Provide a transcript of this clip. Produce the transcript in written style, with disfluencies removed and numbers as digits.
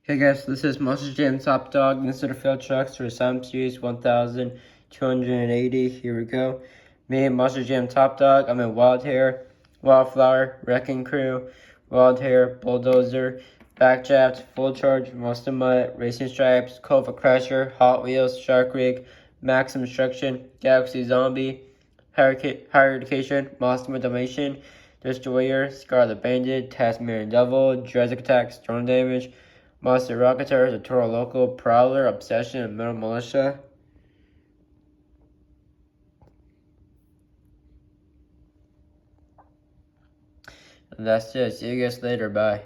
Hey guys, this is Monster Jam Top Dog. This is the field trucks for Sam Series 1280. Here we go. Me and Monster Jam Top Dog. I'm in Wild Hair, Wildflower, Wrecking Crew, Wild Hair, Bulldozer, Backdraft, Full Charge, Monster Mutt, Racing Stripes, Cova Crusher, Hot Wheels, Shark Rig, Max Instruction, Galaxy Zombie, Higher Education, Monster Domination, Destroyer, Scarlet Bandit, Tasmanian Devil, Jurassic Attack, Storm Damage, Monster Rocketeer, the Toro Loco, Prowler, Obsession, and Metal Militia. And that's it. See you guys later. Bye.